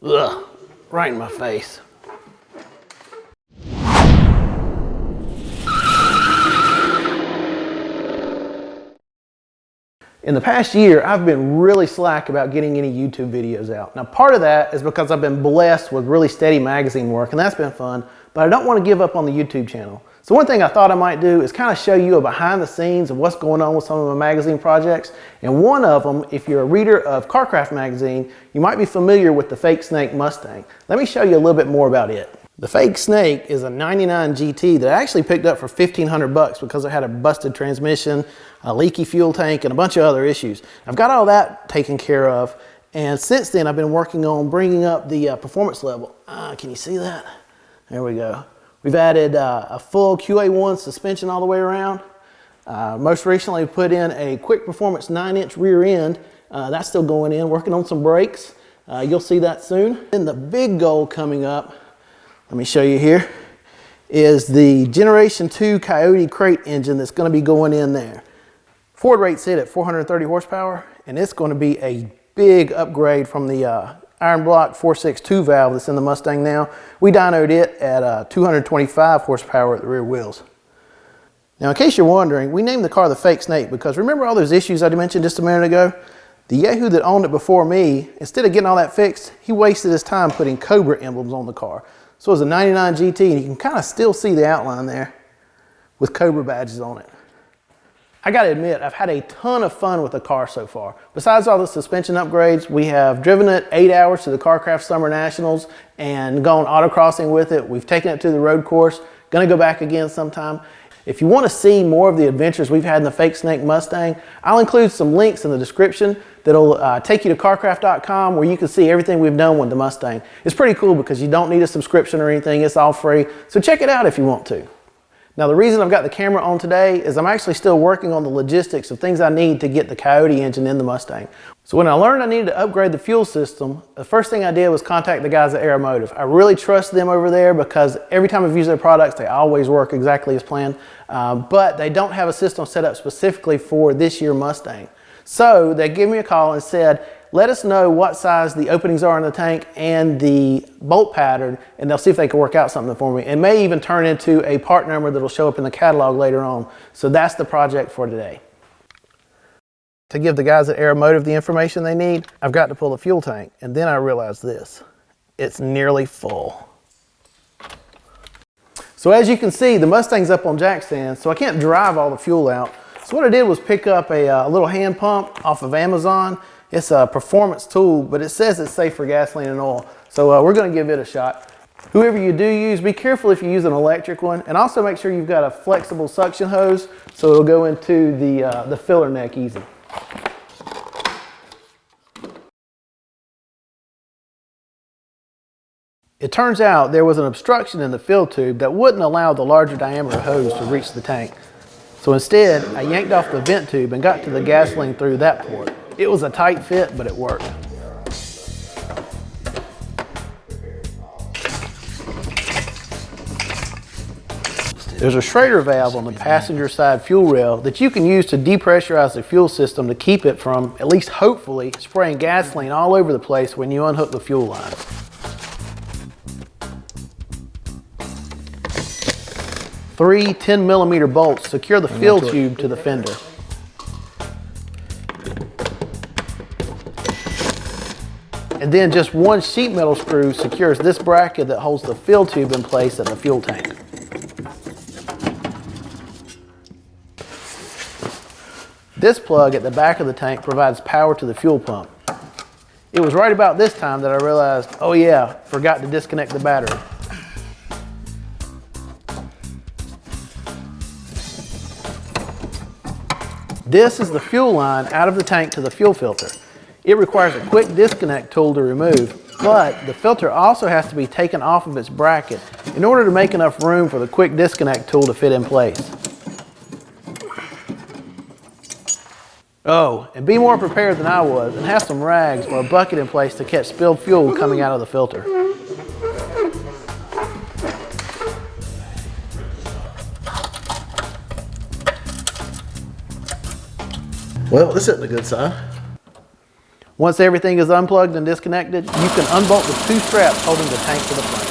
Ugh, right in my face. In the past year, I've been really slack about getting any YouTube videos out. Now, part of that is because I've been blessed with really steady magazine work, and that's been fun, but I don't want to give up on the YouTube channel. So one thing I thought I might do is kind of show you a behind the scenes of what's going on with some of my magazine projects. And one of them, if you're a reader of Carcraft magazine, you might be familiar with the Fake Snake Mustang. Let me show you a little bit more about it. The Fake Snake is a 99 GT that I actually picked up for $1,500 because it had a busted transmission, a leaky fuel tank, and a bunch of other issues. I've got all that taken care of, and since then I've been working on bringing up the performance level. Can you see that? There we go. We've added a full QA1 suspension all the way around. Most recently we put in a quick performance 9-inch rear end. That's still going in, working on some brakes. You'll see that soon. Then the big goal coming up, let me show you here, is the Generation 2 Coyote crate engine that's going to be going in there. Ford rates it at 430 horsepower, and it's going to be a big upgrade from the iron block 462 valve that's in the Mustang now. We dynoed it at 225 horsepower at the rear wheels. Now, in case you're wondering, we named the car the Fake Snake because remember all those issues I mentioned just a minute ago? The Yahoo that owned it before me, instead of getting all that fixed, he wasted his time putting Cobra emblems on the car. So it was a 99 GT, and you can kind of still see the outline there with Cobra badges on it. I gotta admit, I've had a ton of fun with the car so far. Besides all the suspension upgrades, we have driven it 8 hours to the Carcraft Summer Nationals and gone autocrossing with it. We've taken it to the road course, gonna go back again sometime. If you want to see more of the adventures we've had in the Fake Snake Mustang, I'll include some links in the description that'll take you to carcraft.com where you can see everything we've done with the Mustang. It's pretty cool because you don't need a subscription or anything, it's all free, so check it out if you want to. Now the reason I've got the camera on today is I'm actually still working on the logistics of things I need to get the Coyote engine in the Mustang. So when I learned I needed to upgrade the fuel system, the first thing I did was contact the guys at Aeromotive. I really trust them over there because every time I've used their products, they always work exactly as planned, but they don't have a system set up specifically for this year Mustang. So they gave me a call and said, let us know what size the openings are in the tank and the bolt pattern, and they'll see if they can work out something for me. It may even turn into a part number that'll show up in the catalog later on. So that's the project for today. To give the guys at Aeromotive the information they need, I've got to pull the fuel tank, and then I realized this. It's nearly full. So as you can see, the Mustang's up on jack stands, so I can't drive all the fuel out. So what I did was pick up a little hand pump off of Amazon. It's a performance tool, but it says it's safe for gasoline and oil. So we're gonna give it a shot. Whoever you do use, be careful if you use an electric one, and also make sure you've got a flexible suction hose so it'll go into the filler neck easy. It turns out there was an obstruction in the fill tube that wouldn't allow the larger diameter hose to reach the tank. So instead, I yanked off the vent tube and got to the gasoline through that port. It was a tight fit, but it worked. There's a Schrader valve on the passenger side fuel rail that you can use to depressurize the fuel system to keep it from, at least hopefully, spraying gasoline all over the place when you unhook the fuel line. Three 10mm bolts secure the fill tube to the fender. And then just one sheet metal screw secures this bracket that holds the fill tube in place at the fuel tank. This plug at the back of the tank provides power to the fuel pump. It was right about this time that I realized, oh yeah, forgot to disconnect the battery. This is the fuel line out of the tank to the fuel filter. It requires a quick disconnect tool to remove, but the filter also has to be taken off of its bracket in order to make enough room for the quick disconnect tool to fit in place. Oh, and be more prepared than I was and have some rags or a bucket in place to catch spilled fuel coming out of the filter. Well, this isn't a good sign. Once everything is unplugged and disconnected, you can unbolt the 2 straps holding the tank to the frame.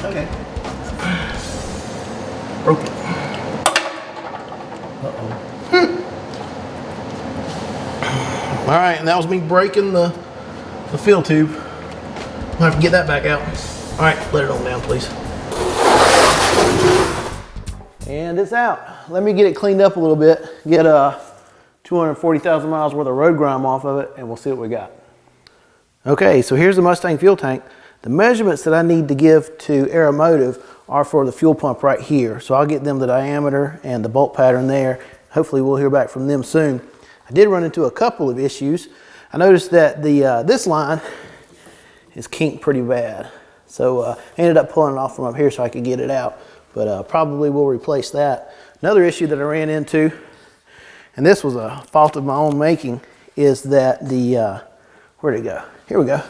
Okay. Broke it. All right, and that was me breaking the fill tube. I'll have to get that back out. All right, let it on down, please. And it's out. Let me get it cleaned up a little bit, get 240,000 miles worth of road grime off of it, and we'll see what we got. Okay, so here's the Mustang fuel tank. The measurements that I need to give to Aeromotive are for the fuel pump right here. So I'll get them the diameter and the bolt pattern there. Hopefully we'll hear back from them soon. I did run into a couple of issues. I noticed that this line is kinked pretty bad. So I ended up pulling it off from up here so I could get it out. But probably will replace that. Another issue that I ran into, and this was a fault of my own making, is that the, where'd it go? Here we go.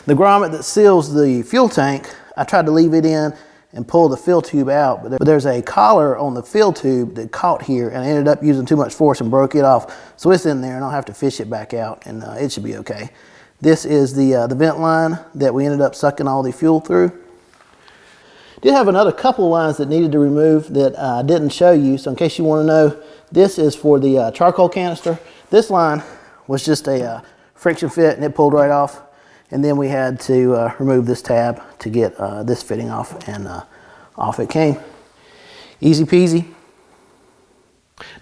The grommet that seals the fuel tank, I tried to leave it in and pull the fill tube out, but there's a collar on the fill tube that caught here, and I ended up using too much force and broke it off. So it's in there, and I'll have to fish it back out, and it should be okay. This is the vent line that we ended up sucking all the fuel through. Did have another couple of lines that needed to remove that I didn't show you, so in case you want to know, this is for the charcoal canister. This line was just a friction fit, and it pulled right off. And then we had to remove this tab to get this fitting off, and off it came. Easy peasy.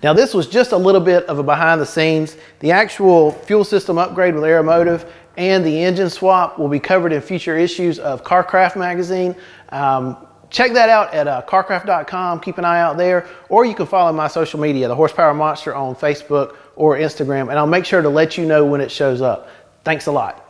Now this was just a little bit of a behind the scenes. The actual fuel system upgrade with Aeromotive and the engine swap will be covered in future issues of CarCraft magazine. Check that out at carcraft.com. Keep an eye out there, or you can follow my social media, the Horsepower Monster, on Facebook or Instagram, and I'll make sure to let you know when it shows up. Thanks a lot.